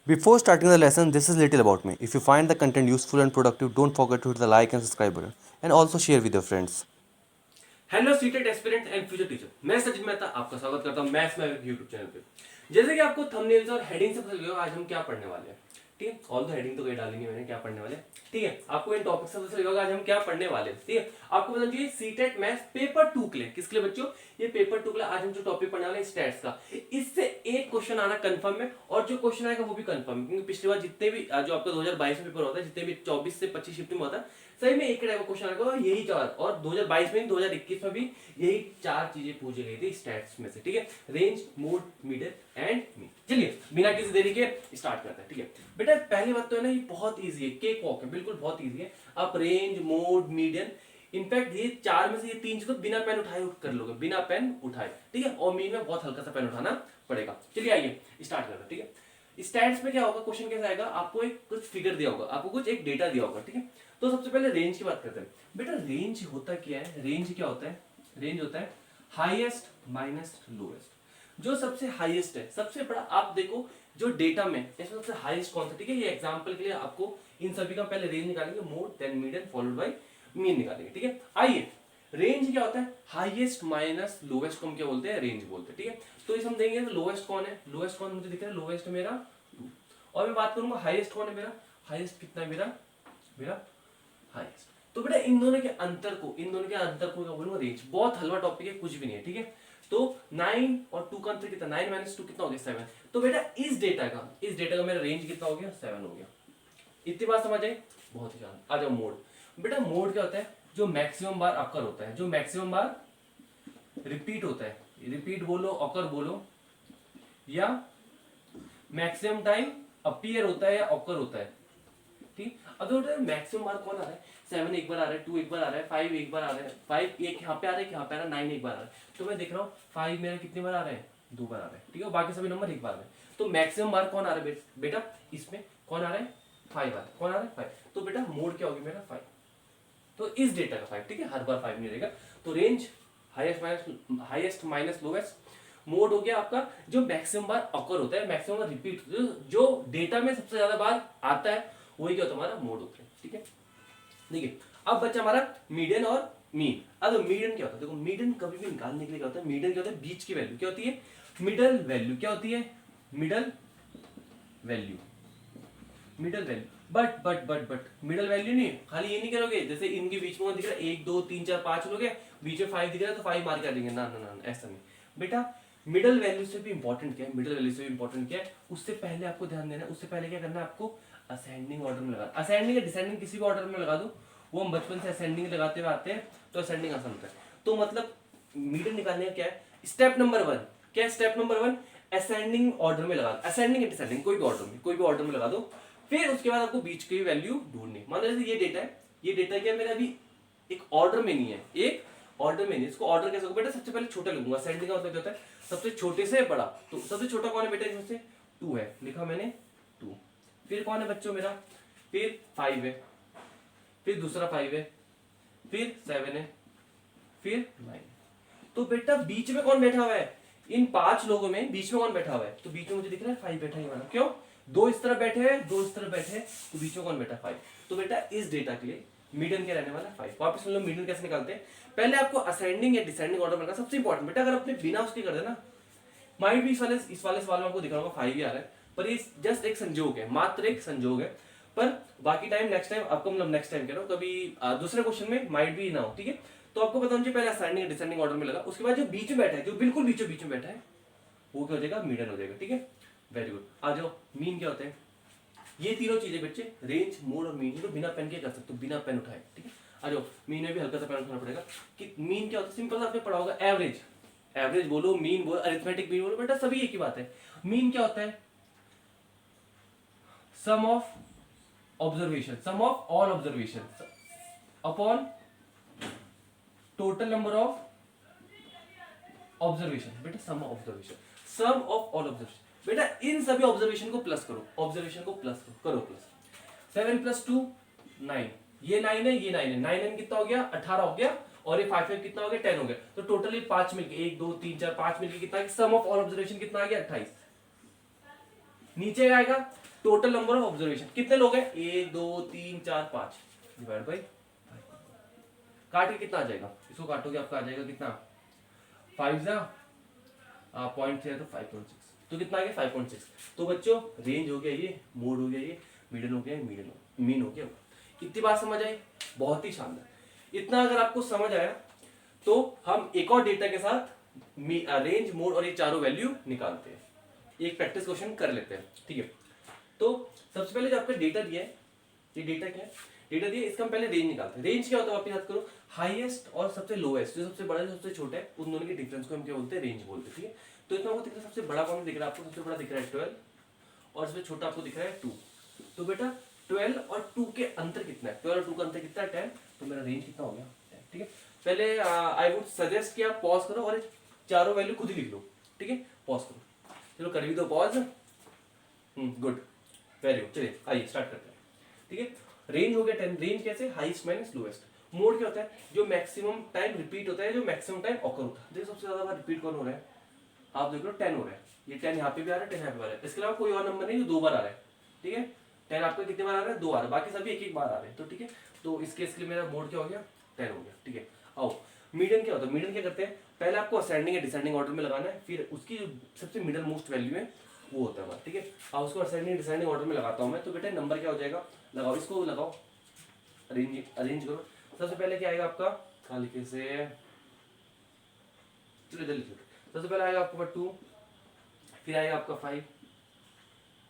Before starting the lesson, this is little about me. If you find the content useful and productive, don't forget to hit the like and subscribe button and also share with your friends. Hello CTET aspirant and future teacher, मैं सचिन मेहता आपका स्वागत करता हूं maths में YouTube channel पे। जैसे कि आपको थंबनेल्स और हेडिंग से पता चल गया आज हम क्या पढ़ने वाले हैं। ठीक है, ऑल द हेडिंग तो कहीं डालेंगे मैंने क्या पढ़ने वाले। ठीक है, आपको इन टॉपिक से पता चल गया आज हम क्या पढ़ने वाले हैं। ठीक है, आपको पता चाहिए सीटेट मैथ्स पेपर 2 के लिए, किसके लिए बच्चों, ये पेपर 2 के लिए आज हम जो टॉपिक पढ़ने वाले हैं स्टैट्स का, इससे एक क्वेश्चन आना कंफर्म है और जो क्वेश्चन आएगा वो भी कंफर्म है, क्योंकि पिछली बार जितने भी जो आपका 2022 में पेपर होता है, जितने भी 24 से 25 शिफ्ट में होता है, सही में एक टाइप का क्वेश्चन आएगा यही चार, और 2022 में 2021 में भी यही चार चीजें पूछी गई थी स्टैट्स में से। ठीक है, range, mode, middle and mean. चलिए बिना किसी देरी के स्टार्ट करते हैं। ठीक है बेटा, पहली बात तो है ना, ये बहुत इजी है, केक वॉक है, बिल्कुल बहुत इजी है। आप रेंज, मोड, मीडियन, इनफैक्ट ये चार में से ये तीन चीज तो बिना पेन उठाए कर लोगे, बिना पेन उठाए। ठीक है, और मीन में बहुत हल्का सा पेन उठाना पड़ेगा। चलिए आइए स्टार्ट करते हैं। ठीक है, स्टैट्स में क्या होगा, क्वेश्चन कैसा आएगा, आपको एक कुछ फिगर दिया होगा, आपको कुछ एक डेटा दिया होगा। ठीक है, तो सबसे पहले रेंज की बात करते हैं। बेटा रेंज होता क्या है, रेंज क्या होता है, रेंज होता है हाईएस्ट माइनस लोएस्ट। जो सबसे हाईएस्ट है, सबसे बड़ा, आप देखो जो डेटा में इसमें सबसे हाईएस्ट कौन सा। ठीक है, ये एग्जांपल के लिए आपको इन सभी का पहले रेंज निकालेंगे, mode then median followed by mean निकालेंगे। ठीक है, आइए रेंज क्या होता है, हाईएस्ट माइनस लोएस्ट को हम क्या बोलते हैं, रेंज बोलते हैं। ठीक है, तो इस हम देंगे तो लोएस्ट कौन है, लोएस्ट कौन मुझे दिख रहा है, लोएस्ट मेरा 2। और मैं बात करूंगा हाईएस्ट कौन है मेरा, हाईएस्ट कितना है मेरा, मेरा हाईएस्ट। तो बेटा इन दोनों के अंतर को, इन दोनों के अंतर को क्या बोलूंगा, रेंज। बहुत हलवा टॉपिक है, कुछ भी नहीं है। ठीक है, तो 9 और 2 का अंतर कितना, 9 माइनस 2 कितना हो गया, 7। तो बेटा इस डेटा का मेरा रेंज कितना हो गया, 7 हो गया। इतनी बात समझ आई, बहुत ही ज्यादा। आ जाओ मोड। बेटा मोड क्या होता है, जो मैक्सिमम बार अकर होता है, जो मैक्सिमम बार रिपीट होता है, रिपीट बोलो अकर बोलो, या मैक्सिमम टाइम अपीयर होता है या ऑकर होता है। ठीक, अब तो मैक्सिमम बार कौन आ रहा है, 7 एक बार आ रहा है, 2 एक बार आ रहा है, 5 एक बार आ रहा है, 5 एक यहाँ पे आ रहा है, यहाँ पे आ रहा है, 9 एक बार आ रहा है। तो मैं देख रहा हूँ 5 मेरा कितनी बार आ रहा है, 2 बार आ रहा है। ठीक है, बाकी सभी नंबर एक बार में। तो मैक्सिमम बार कौन आ रहा है बेटा, इसमें कौन आ रहा है, 5 आ रहा है। कौन आ रहा है, 5। तो बेटा मोड क्या होगी मेरा, 5। तो इस डेटा का 5। ठीक है, हर बार 5 नहीं रहेगा। तो range highest minus lowest. Mode हो गया आपका जो मैक्सिमम बार अकर होता है, मैक्सिमम बार रिपीट, जो डेटा में सबसे ज्यादा बार आता है वही क्या होता है, हमारा मोड होता है। ठीक है, देखिए अब बच्चा हमारा मीडियन और मीन। अब मीडियन क्या होता है, देखो मीडियन कभी भी निकालने के लिए क्या होता है, मीडियन क्या होता है, बीच की वैल्यू क्या होती है, मिडल वैल्यू क्या होती है, middle value, middle value. But middle value नहीं, खाली ये नहीं करोगे जैसे इनके बीच में दिख रहा है 1 2 3 4 5 लोग हैं, बीच में 5 दिख रहा है तो 5 मार कर देंगे, ना ना ना ऐसा नहीं बेटा। मिडल वैल्यू से भी इंपॉर्टेंट क्या है, मिडल वैल्यू से भी इंपॉर्टेंट क्या है, उससे पहले आपको ध्यान देना है, उससे पहले क्या करना है आपको, असेंडिंग ऑर्डर में लगा, असेंडिंग या डिसेंडिंग किसी भी ऑर्डर में लगा दो, वो हम बचपन से असेंडिंग लगाते हुए आते हैं, तो असेंडिंग आसान होता है। तो मतलब मीडियन निकालने का क्या है, स्टेप नंबर 1 क्या है, स्टेप नंबर 1 असेंडिंग ऑर्डर में लगा दो, असेंडिंग या डिसेंडिंग कोई भी ऑर्डर में, कोई भी ऑर्डर में लगा दो। फिर उसके बाद आपको बीच की वैल्यू ढूंढनी, मान लो ये डेटा है, ये डेटा क्या मेरा अभी एक ऑर्डर में नहीं है, एक ऑर्डर में नहीं, इसको ऑर्डर कैसे होगा बेटा, सबसे पहले छोटा लिखूंगा, असेंडिंग का मतलब क्या होता है, सबसे छोटे से बड़ा। तो सबसे छोटा कौन है बेटा, इसमें से 2 है, लिखा मैंने 2। फिर कौन है बच्चों मेरा, फिर 5 है, फिर दूसरा 5 है, फिर 7 है, फिर 9। तो बेटा बीच में कौन बैठा हुआ है, इन 5 लोगों में बीच में कौन बैठा हुआ है, तो बीच में मुझे दिख रहा है 5 बैठा है वाला, क्यों, 2 इस तरफ बैठे हैं, 2 इस तरफ बैठे हैं, तो बीच में कौन बैठा, 5। तो बेटा इस डेटा के लिए मीडियन क्या रहने वाला, 5। वापस सुन लो मीडियन कैसे निकालते हैं, पहले आपको असेंडिंग या डिसेंडिंग ऑर्डर में लगा, सबसे इंपॉर्टेंट बेटा, अगर आपने बिना उसके कर देना, माइट भी इस वाले सवाल में आपको दिख रहा होगा 5 ही आ रहा है, पर ये जस्ट एक संजोग है, मात्र एक संजोग है। पर बाकी टाइम नेक्स्ट टाइम आपको, मतलब नेक्स्ट टाइम कह रहा हूं, कभी दूसरे क्वेश्चन में माइट भी ना हो। ठीक है, तो आपको पता होना चाहिए पहले असेंडिंग डिसेंडिंग ऑर्डर में लगा, उसके बाद जो बीच में बैठा है, जो बिल्कुल बीचों बीच में बैठा है, वो क्या हो जाएगा, मीडियन हो जाएगा। ठीक है, वेरी गुड। आ जाओ मीन क्या होता है, ये तीनों चीजें बच्चे, रेंज, मोड और मीन, तो बिना पेन के कर सकते हो, बिना पेन उठाए। ठीक है, आ जाओ मीन में भी हल्का सा पेन उठाना पड़ेगा। कि मीन क्या होता है, सिंपल आपने पढ़ा होगा, एवरेज, एवरेज बोलो, मीन बोलो, अरिथमेटिक मीन बोलो, बेटा सभी एक ही बात है। मीन क्या होता है, sum of observation, sum of all observation upon total number of observation, बेटा sum of observation, sum of all observation. बेटा इन सभी ऑब्जर्वेशन को प्लस करो, ऑब्जर्वेशन को प्लस करो प्लस 7 + 2 9, ये 9 है, ये 9 है, 9 कितना हो गया, 18 हो गया, और ये 5 कितना हो गया, 10 हो गया। तो टोटली 5 मिलके, 1 2 3 4 5 मिलके कितना, सम ऑफ ऑल ऑब्जर्वेशन कितना आ गया, 28। नीचे क्या आएगा, टोटल नंबर ऑफ ऑब्जर्वेशन, कितने लोग हैं, 1 2 3 4 5 डिवाइड बाई, काट के कितना आ जाएगा, इसको काटोगे आपका आ जाएगा कितना, 5 जा पॉइंट है तो 5.6, तो कितना आ गया 5.6। तो बच्चों रेंज हो गया ये, मोड हो गया ये, मीडियन हो गया ये, मीन हो गया। इतनी बात समझ आई, बहुत ही शानदार। इतना अगर आपको समझ आया तो हम एक और डेटा के साथ रेंज, मोड और ये चारों वैल्यू निकालते हैं। एक प्रैक्टिस क्वेश्चन कर लेते हैं, ठीक है। तो सबसे पहले जो आपका डेटा दिया है, ये डेटा क्या है, डेटा दिया, इसका हम पहले रेंज निकालते हैं। रेंज क्या होता है, आप याद करो, हाईएस्ट और सबसे लोएस्ट, जो सबसे बड़ा जो सबसे छोटा है, उन दोनों के डिफरेंस को हम क्या बोलते हैं, रेंज बोलते हैं, ठीक है। तो इतना आपको दिख रहा है, सबसे बड़ा कौन दिख रहा है आपको, सबसे बड़ा दिख रहा है 12 और सबसे छोटा आपको दिख रहा है 2। तो बेटा 12 और 2 के अंतर कितना है, 12 और 2 का अंतर कितना है 10, तो मेरा रेंज कितना हो गया 10, ठीक है। पहले आई वुड सजेस्ट कि आप पॉज करो और चारों वैल्यू खुद ही लिख लो, ठीक है, पॉज करो, चलो कर भी दो पॉज, गुड, वेरी गुड। चलिए आइए स्टार्ट करते हैं, ठीक है। रेंज हो गया 10, रेंज कैसे, हाईएस्ट माइनस लोएस्ट। मोड क्या होता है, जो मैक्सिमम टाइम रिपीट होता है, जो मैक्सिमम टाइम ऑकर होता है। देखो सबसे ज्यादा बार रिपीट कौन हो रहा है, आप देख लो 10 हो रहा है, ये 10 यहाँ पे भी आ रहा है, 10 यहाँ पे आ रहा है, इसके अलावा कोई और नंबर नहीं जो 2 बार आ रहा है, ठीक है। 10 आपको कितने बार आ रहा है, 2 आ रहा है, बाकी सभी एक एक बार आ रहे हैं, तो ठीक है। तो इसके इसके लिए मेरा मोड क्या हो गया 10 हो गया, ठीक है। आओ मीडियन क्या होता है, मीडियन क्या करते हैं, पहले आपको असेंडिंग या डिसेंडिंग ऑर्डर में लगाना है, फिर उसकी जो सबसे मिडल मोस्ट वैल्यू है वो होता है, ठीक है। अब उसको असेंडिंग डिसेंडिंग ऑर्डर में लगाता हूँ मैं, तो बेटा नंबर क्या हो जाएगा, लगाओ इसको, लगाओ अरेंज करो। सबसे पहले क्या आएगा आपका, कहाँ लिखे से, चलो इधर लिखो। सबसे पहले आएगा आपका 2, फिर आएगा आपका 5,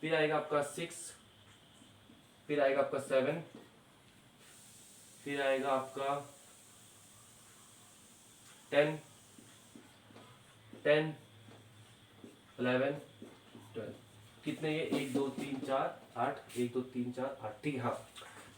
फिर आएगा आपका 6, फिर आएगा आपका 7, फिर आएगा आपका 10, 10 11 12, कितने ये 1 2 3 4 8, 1 2 3 4 8, ठीक है। हाँ,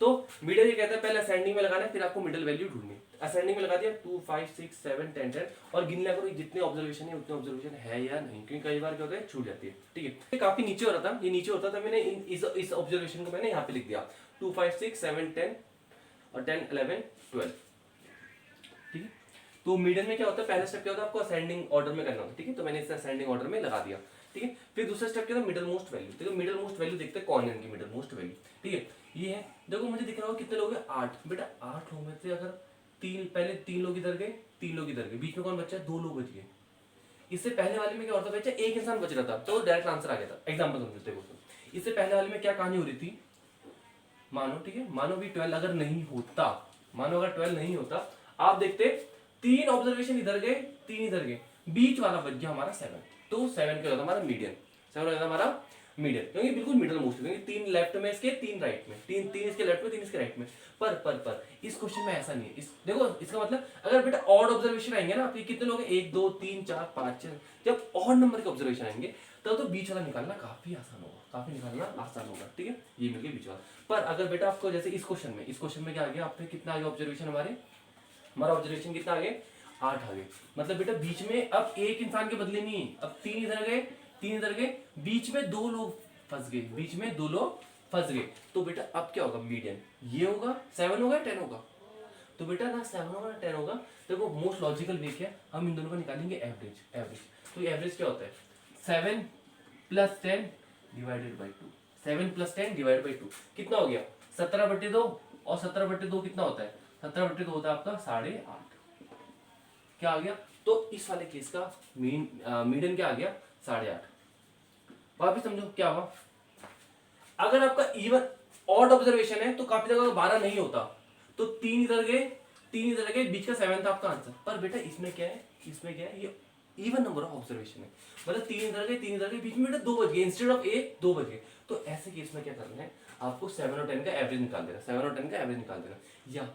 तो मिडिल ये कहता है पहले असेंडिंग में लगाना है, फिर आपको मिडिल वैल्यू ढूंढनी है। असेंडिंग में लगा दिया 2 5 6 7 10 10 और गिन लिया करो जितने ऑब्जर्वेशन है उतने ऑब्जर्वेशन है या नहीं, क्योंकि कई बार क्या होता है छूट जाती है, ठीक है। ये काफी नीचे हो रहा था, ये नीचे होता था, मैंने इस ऑब्जर्वेशन को मैंने यहाँ पे लिख दिया 2 5 6 7 10 और 10 11 12, ठीक है। तो मीडियन में क्या होता है, पहला स्टेप क्या होता है, आपको असेंडिंग ऑर्डर में करना होता है, ठीक है। तो मैंने इसे असेंडिंग ऑर्डर में लगा दिया, ठीक है। फिर दूसरा स्टेप क्या था, मिडल मोस्ट वैल्यू। देखो मिडल मोस्ट वैल्यू देखते हैं कौन है इनकी मिडल मोस्ट वैल्यू, ठीक है। ये है, देखो मुझे दिख रहा होगा कितने लोग हैं 8, बेटा 8 लोग में से अगर पहले 3 लोग इधर गए, 3 लोग इधर गए, बीच में कौन बचा, 2 लोग बच गए। इससे पहले वाले में क्या होता बच्चा, एक इंसान बच रहा था, तो डायरेक्ट आंसर आ गया था। एग्जाम्पल समझते हो, इससे पहले वाले में क्या कहानी हो रही थी, मानो, ठीक है, मानो भी 12 अगर नहीं होता, मानो अगर 12 नहीं होता, आप देखते 3 ऑब्जर्वेशन इधर गए, 3 इधर गए, बीच वाला बच गया हमारा 7, तो 7 क्या होता हमारा मीडियन, 7 हो जाता हमारा मीडियन, क्योंकि बिल्कुल मिडल मोस्ट, क्योंकि 3 लेफ्ट में इसके, 3 राइट में, 3 इसके लेफ्ट में, 3 इसके राइट में। पर इस क्वेश्चन में ऐसा नहीं है। इस देखो इसका मतलब अगर बेटा ऑड ऑब्जर्वेशन आएंगे ना, आपके कितने लोग हैं, 1 2 3 4 5 6, जब ऑड नंबर के ऑब्जर्वेशन आएंगे तब तो बीच वाला निकालना काफी आसान होगा, काफी निकालना आसान होगा, ठीक है। ये मिल गया बीच वाला। पर अगर बेटा आपको जैसे इस क्वेश्चन में क्या आ गया, आप पे कितना आ गया ऑब्जर्वेशन, हमारा ऑब्जर्वेशन कितना आ गया 8 आ गए, मतलब बेटा बीच में अब एक इंसान के बदले नहीं, अब 3 इधर गए, 3 इधर गए, बीच में 2 लोग फंस गए, बीच में 2 लोग फंस गए। तो बेटा अब क्या होगा, मीडियन ये होगा, 7 होगा 10 होगा, तो बेटा ना 7 होगा ना 10 होगा। देखो मोस्ट लॉजिकल वे क्या है, हम इन दोनों का निकालेंगे एवरेज। तो एवरेज क्या होता है, 7 + 10 डिवाइडेड बाई 2, 7 + 10 डिवाइडेड बाई 2 कितना हो गया 17/2, और 17/2 कितना होता है, 17/2 होता है आपका 8.5, क्या आ गया। तो इस वाले केस का मीडियन क्या आ गया 8.5। वापिस समझो क्या हुआ, अगर आपका इवन ऑड ऑब्जर्वेशन है तो काफी जगह 12 नहीं होता, तो 3 इधर गए, 3 इधर गए, बीच का 7 था आपका आंसर। पर बेटा इसमें क्या है, ये इवन नंबर ऑफ ऑब्जर्वेशन है, मतलब 3 इधर गए, 3 इधर गए, बीच में बेटा 2 बच गए, इंस्टेड ऑफ ए 2 बच गए। तो ऐसे केस में क्या करना है, आपको 7 और 10 का एवरेज निकाल देना, 7 और 10 का एवरेज निकाल देना। या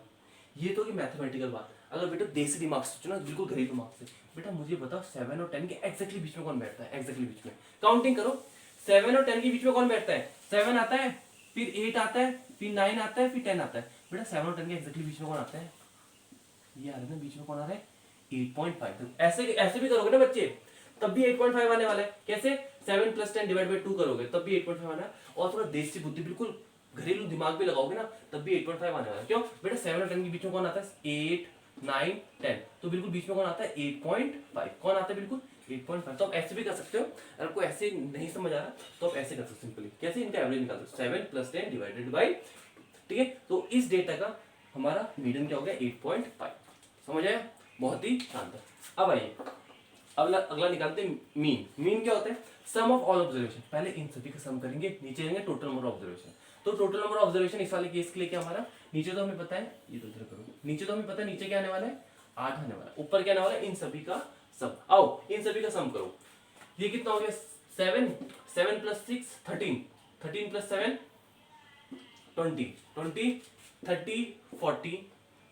ये तो मैथमेटिकल बात, अगर बेटा देसी दिमाग से सोचो ना, बिल्कुल घरेलू दिमाग से, बेटा मुझे बताओ 7 और 10 के एग्जैक्टली बीच में कौन बैठता है, एग्जैक्टली बीच में काउंटिंग करो, 7 और 10 के बीच में कौन बैठता है, 7 आता है, फिर 8 आता है, फिर 9 आता है, फिर 10 आता है। बेटा 7 और 10 के एग्जैक्टली बीच में कौन आता है, ये आ रहा है ना, बीच में कौन आ रहा है 8.5। ऐसे भी करोगे ना बच्चे, तब भी 8.5 आने वाला है। कैसे, 7 + 10 डिवाइड बाई 2 करोगे तब भी 8.5 आना है, और थोड़ा देसी बुद्धि, बिल्कुल घरेलू दिमाग भी लगाओगे ना, तब भी 8.5 आने वाला है। क्यों बेटा, 7 और 10 के बीच में कौन आता है, 8 9 10, तो बिल्कुल बीच में कौन आता है 8.5, कौन आता है बिल्कुल 8.5। तो आप ऐसे भी कर सकते हो, अगर आपको ऐसे नहीं समझ आ रहा तो आप ऐसे कर सकते हो सिंपली। कैसे? इनका एवरेज निकाल दो, 7 + 10 डिवाइडेड बाई, ठीक है। तो इस डेटा का हमारा मीडियन क्या हो गया? 8.5। समझ आया? बहुत ही शानदार। अब आइए अगला निकालते हैं मीन। मीन क्या होता है? Sum of all observation. पहले इन सभी का सम करेंगे, नीचे जाएंगे टोटल नंबर ऑफ ऑब्जर्वेशन। तो टोटल नंबर ऑफ ऑब्जर्वेशन इस वाले केस के लिए क्या हमारा, नीचे तो हमें पता है, ये तो इधर करो, नीचे तो हमें पता है नीचे क्या आने वाला है, 8 आने वाला है। ऊपर क्या आने वाला है? इन सभी का सम। आओ इन सभी का सम करो। ये कितना हो गया? 7, 7 + 6 13, 13 + 7 20, 20 30 40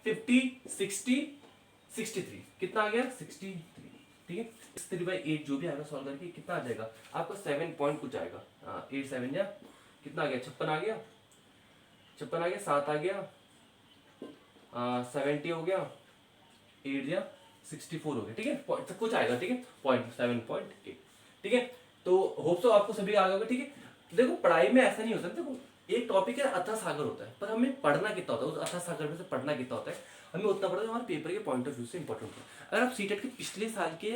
50 60 63। कितना आ गया? 63। ठीक है, 63/8 जो भी आएगा सॉल्व करके कितना आ जाएगा आपका? 7 पॉइंट कुछ आएगा। 8 7 या कितना आ गया? 56 आ गया, 56 आ गया, 7 आ गया, 70 हो गया, 8 या 64 हो गया। ठीक है, सब कुछ आएगा। ठीक है, 7.8। ठीक है, तो होप सो आपको सभी आ गया। ठीक है, देखो पढ़ाई में ऐसा नहीं होता। देखो एक टॉपिक है, अथाह सागर होता है, पर हमें पढ़ना कितना होता है, उस अथाह सागर में से पढ़ना कितना होता है, हमें उतना पढ़ना हमारे पेपर के पॉइंट ऑफ व्यू से इंपॉर्टेंट होता है। अगर आप सीटेट के पिछले साल के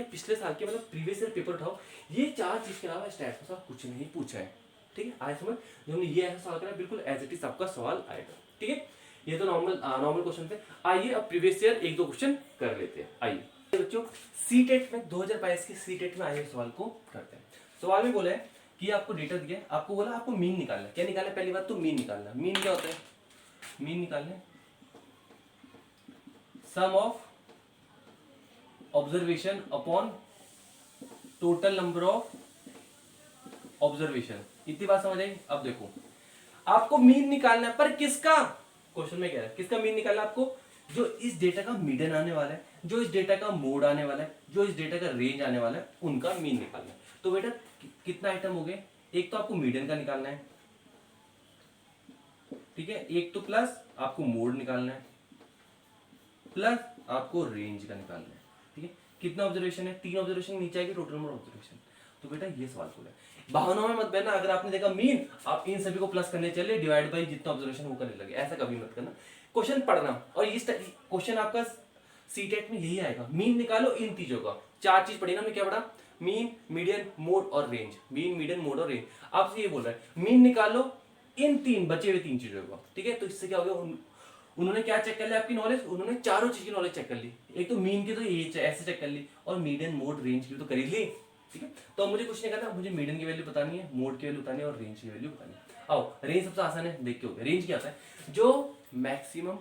मतलब प्रीवियस ईयर पेपर उठाओ, ये 4 चीज के अलावा स्टैट्स में कुछ नहीं पूछा है। ठीक है, आए समझ? जो हमने ये ऐसा सवाल करा बिल्कुल एज इट इज आपका सवाल आएगा। ठीक है, ये तो नॉर्मल क्वेश्चन थे। आइए अब प्रीवियस ईयर 1-2 क्वेश्चन कर लेते हैं। आइए बच्चों, सीटेट में 2022 के सीटेट में आए सवाल को करते हैं। सवाल में बोला है कि आपको डेटा दिया, आपको बोला आपको मीन निकालना है। क्या निकालना है? पहली बात तो मीन निकालना। मीन क्या होता है? मीन निकालना sum of observation upon total number of observation. इतनी बात समझ आई? अब देखो आपको मीन निकालना है, पर किसका? क्वेश्चन में कह रहा है किसका मीन निकालना है आपको? जो इस डेटा का मीडियन आने वाला है, जो इस डेटा का मोड आने वाला है, जो इस डेटा का रेंज आने वाला है, उनका मीन निकालना है। तो बेटा कितना आइटम हो गए? एक तो आपको मीडियन का निकालना है, ठीक है, एक तो प्लस आपको मोड निकालना है, प्लस आपको रेंज का निकालना है। ठीक है, कितना ऑब्जर्वेशन है? 3 ऑब्जर्वेशन नीचे आएगी टोटल नंबर ऑब्जर्वेशन। तो बेटा ये सवाल बोला है, भावनाओं में मत बहना। अगर आपने देखा मीन, आप इन सभी को प्लस करने चले, डिवाइड बाई जितना ऑब्जर्वेशन वो करने लगे, ऐसा कभी मत करना। क्वेश्चन पढ़ना, और इस क्वेश्चन आपका सीटेट में यही आएगा, मीन निकालो इन चीजों का। 4 चीज पढ़ी ना हमने, क्या पढ़ा? मीन, मीडियन, मोड और रेंज। मीन, मीडियन, मोड और रेंज। आपसे ये बोल रहा है मीन निकालो इन 3 बचे हुए 3 चीजों का। ठीक है, तो इससे क्या हो गया? उन्होंने क्या चेक कर लिया आपकी नॉलेज? उन्होंने चारों चीज की नॉलेज चेक कर ली। एक तो मीन की तो ये ऐसे चेक कर ली, और मीडियन, मोड, रेंज की तो कर ही ली। ठीक है, तो मुझे कुछ नहीं करना, मुझे मीडियन की वैल्यू बतानी है, मोड की वैल्यू बतानी है, और रेंज की वैल्यू बतानी है। आओ, रेंज सबसे आसान है, देख के हो गया। रेंज क्या होता है? जो मैक्सिमम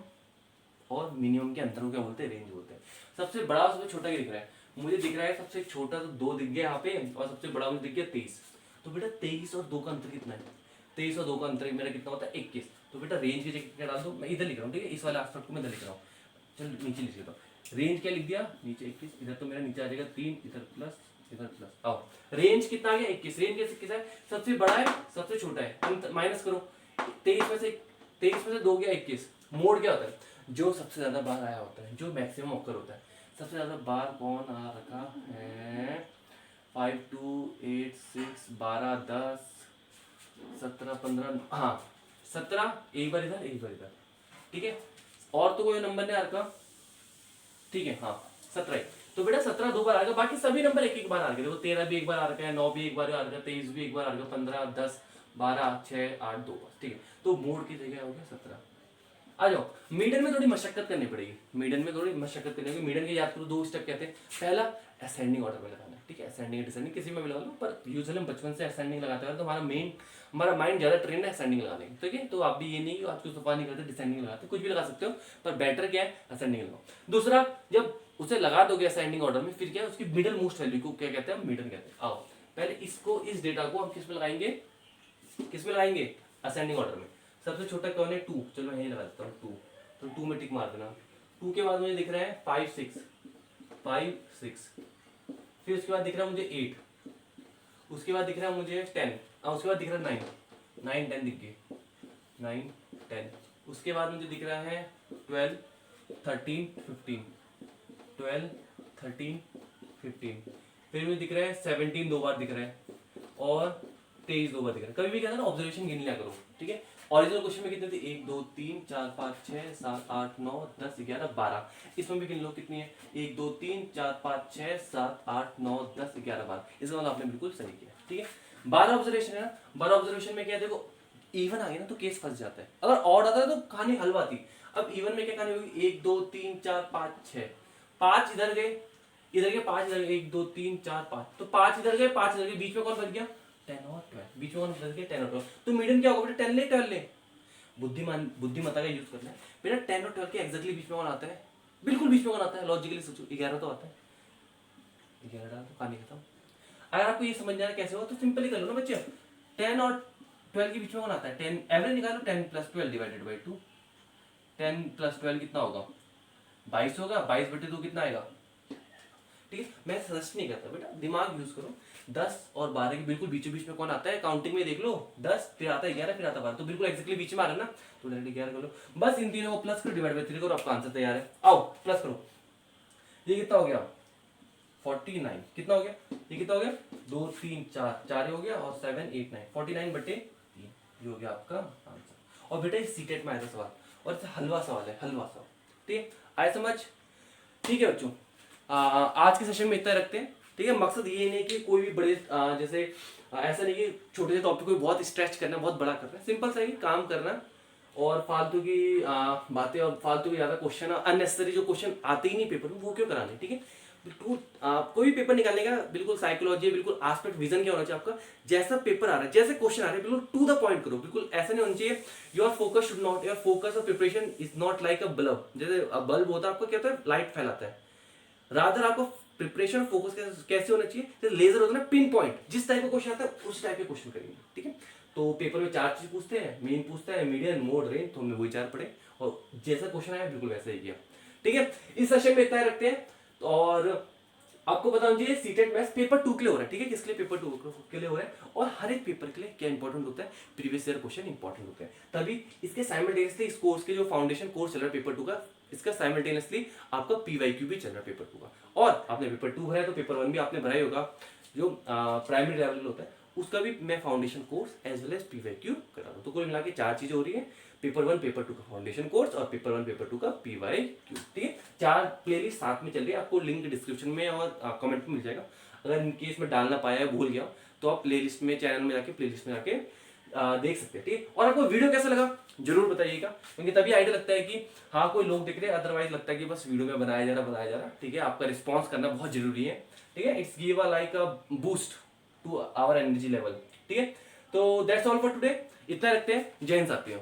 और मिनिमम के अंतर को क्या बोलते हैं? रेंज बोलते हैं। सबसे बड़ा और सबसे छोटा क्या दिख रहा है? मुझे दिख रहा है सबसे छोटा तो 2 दिख गया यहाँ पे, और सबसे बड़ा मुझे दिख गया 23। तो बेटा 23 और 2 का अंतर कितना है? 23 और 2 का अंतर मेरा कितना होता है? 21। तो बेटा रेंज की जगह क्या डाल दो? मैं इधर लिख रहा हूँ, ठीक है, इस वाले एस्पेक्ट को मैं इधर लिख रहा हूँ। चल नीचे लिख देता हूँ। रेंज क्या लिख दिया? नीचे 21, इधर तो मेरा नीचे आ जाएगा 3, इधर प्लस, इधर प्लस। आओ, रेंज कितना आ गया? 21। रेंज कैसे है? सबसे बड़ा है, सबसे छोटा है, तुम माइनस करो। 23 में से 2 गया 21। मोड क्या होता है? जो सबसे ज्यादा बार आया होता है, जो मैक्सिमम ऑकर होता है। सबसे ज्यादा बार कौन आ रखा है? 5 2 8 6 12 10 17 15, हाँ 17, एक बार इधर एक बार इधर। ठीक है, और तो कोई नंबर नहीं आ रखा। ठीक है, हाँ 17। तो बेटा 17 2 बार आ गया, बाकी सभी नंबर एक एक बार आ गए। देखो 13 भी एक बार आ रखा है, 9 भी एक बार आ रखा है, 23 भी एक बार आ रखा है, 15 10 12 6 8 2 बस। ठीक है, तो मोड की जगह हो गया 17। आ जाओ, मीडियन में थोड़ी मशक्कत करनी पड़ेगी। मीडियन में थोड़ी मशक्कत करनी होगी। मीडियन के याद करो 2 स्टेप कहते हैं। पहला असेंडिंग ऑर्डर में लगाना है, ठीक है, असेंडिंग डिसेंडिंग किसी में भी लगा लो, पर यूजुअली हम बचपन से असेंडिंग लगाते हैं, तो हमारा माइंड ज्यादा ट्रेंड है असेंडिंग लगाने की। ठीक है, तो आप भी ये नहीं कि आज कुछ नहीं करते, डिसेंडिंग लगाते, कुछ भी लगा सकते हो, पर बेटर क्या है? असेंडिंग लगाओ। दूसरा, जब उसे लगा दोगे असेंडिंग ऑर्डर में, फिर क्या है? उसकी मिडिल मोस्ट वैल्यू को क्या कहते हैं? मिडिल कहते हैं। आओ पहले इस डेटा को हम किस में लगाएंगे? असेंडिंग ऑर्डर में। सबसे छोटा कौन है? 2। चलो मैं यही लगा देता हूँ 2। तो 2 में टिक मार देना। 2 के बाद मुझे दिख रहा है 5 6, फिर उसके बाद दिख रहा है मुझे 8, उसके बाद दिख रहा है मुझे 10, और उसके बाद दिख रहा है 9 10 दिख गए, 9 10। उसके बाद मुझे दिख रहा है 12 13 15, 12 13 15। फिर मुझे दिख रहा है 17 2 बार दिख रहा है, और 23 2 बज गए। कभी भी कहता है ना ऑब्जर्वेशन गिन लिया करो, ठीक है। ओरिजिनल क्वेश्चन में कितने थे, 1 2 3 4 5 6 7 8 9 10 11 12। इसमें भी गिन लो कितनी है, 1 2 3 4 5 6 7 8 9 10 11 12। इसका मतलब आपने बिल्कुल सही किया, ठीक है। 12 ऑब्जर्वेशन है ना, 12 ऑब्जर्वेशन में क्या है, देखो इवन आ गया ना तो केस फंस जाता है, अगर ऑड आता है तो कहानी हलवा थी। अब इवन में क्या कहानी होगी, 1 2 3 4 5 6, 5 इधर गए, इधर के 5 इधर, 1 2 3 4 5, तो 5 इधर गए 5 इधर गए, बीच में कौन बच गया, 10 और 12, बीच में कौन बच गया, 10 और 12। तो मीडियन क्या होगा बेटा, 10 ले 12 ले, बुद्धिमत्ता का यूज करना है बेटा। 10 और 12 के एग्जैक्टली बीच में कौन आता है, बिल्कुल बीच में कौन आता है, लॉजिकली सोचो 11 तो आता है, 11 डाल तो कहानी खत्म। अगर आपको ये समझ जाना कैसे होगा तो सिंपल ही कर लो ना बच्चे, 10 और 12 के बीच में कौन आता है, 10 एवरेज निकालो, 10 प्लस 12 डिवाइडेड बाई 2, 10 प्लस 12 कितना होगा, 22 होगा, 22 बटे 2 कितना आएगा, ठीक है। मैं सजेस्ट नहीं करता बेटा, दिमाग यूज करो। 10 और 12 के बिल्कुल बीचों बीच में कौन आता है, काउंटिंग में देख लो, 10 फिर आता है 11 फिर आता है 12, तो बिल्कुल एक्जेक्टली बीच में आ रहा है ना, तो डायरेक्ट 11 कर लो। बस इन तीनों को प्लस करो, डिवाइड बाई 3 करो, आपका आंसर तैयार है। आओ प्लस करो, ये कितना हो गया 49, कितना हो गया, ये कितना हो गया 2 3 4 4 हो गया, और 7 8 9 49 बटे 3, ये हो गया आपका आंसर। और बेटा ये सीटेट में आया था सवाल, और इससे हलवा सवाल है, हलवा सवाल, ठीक है। आए समझ, ठीक है बच्चों। आज के सेशन में इतना रखते हैं, ठीक है। मकसद ये नहीं कि कोई भी बड़े जैसे ऐसा नहीं कि छोटे से टॉपिक को बहुत स्ट्रेच करना, बहुत बड़ा करना है, सिंपल सा ही काम करना, और फालतू की बातें और फालतू के ज़्यादा क्वेश्चन, अननेसेसरी जो क्वेश्चन आते ही नहीं पेपर में वो क्यों कराने, ठीक है। बिल्कुल कोई भी पेपर निकालने का बिल्कुल साइकोलॉजी, बिल्कुल एस्पेक्ट, विजन क्या होना चाहिए आपका, जैसा पेपर आ रहा है, जैसे क्वेश्चन आ रहे हैं, बिल्कुल टू द पॉइंट करो, बिल्कुल ऐसा नहीं होना चाहिए। Your focus should not, your focus और preparation is not like a bulb, जैसे बल्ब होता है आपका क्या होता है, लाइट फैलाता है। रादर आपको प्रिपरेशन फोकस कैसे होना चाहिए, जैसे लेजर होता है ना, पिन पॉइंट, जिस टाइप का क्वेश्चन आता है उस टाइप के क्वेश्चन करेंगे, ठीक है। तो पेपर में 4 चीज पूछते हैं, मेन पूछता है, मीडियन, मोड, रेंज, तो हमने वही 4 पढ़े, और जैसा क्वेश्चन आया बिल्कुल वैसा ही किया, ठीक है। इस सेशन में इतना ही रखते हैं। और आपको पता होना चाहिए सीटेट मैथ्स पेपर 2 के लिए हो रहा है, ठीक है। किसके लिए, पेपर 2 के लिए हो रहा है। और हर एक पेपर के लिए क्या इंपॉर्टेंट होता है, प्रीवियस ईयर क्वेश्चन इंपॉर्टेंट होते हैं, तभी इसके साइमल्टेनियसली इस कोर्स के जो फाउंडेशन कोर्स चल रहा है पेपर 2 का, इसका साइमल्टेनियसली आपका पीवाईक्यू भी चल रहा है पेपर 2 का। और आपने पेपर 2 भरा है तो पेपर 1 भी आपने भरा ही होगा, जो प्राइमरी लेवल होता है उसका भी मैं foundation course as well as PYQ करा रहा हूँ। तो कुल मिला के 4 चीजें हो रही है, पेपर 1 पेपर 2 का फाउंडेशन कोर्स, और पेपर 1 पेपर 2 का पीवाईक्यू, ठीक है। 4 प्लेलिस्ट साथ में चल रही है, आपको लिंक डिस्क्रिप्शन में और कमेंट में मिल जाएगा। अगर इनकेस में डालना पाया है, भूल गया, तो आप प्लेलिस्ट में, चैनल में जाके प्लेलिस्ट में जाके देख सकते हैं, ठीक है। और आपको वीडियो कैसा लगा जरूर बताइएगा, क्योंकि तभी आइडिया लगता है कि हाँ कोई लोग देख रहे हैं, अदरवाइज लगता है कि बस वीडियो में बनाया जा रहा, ठीक है। आपका रिस्पॉन्स करना बहुत जरूरी है, ठीक है। It's give a like a boost to our energy level, ठीक है। तो दैट्स ऑल फॉर टुडे, इतना रखते हैं। जय हिंद साथियों।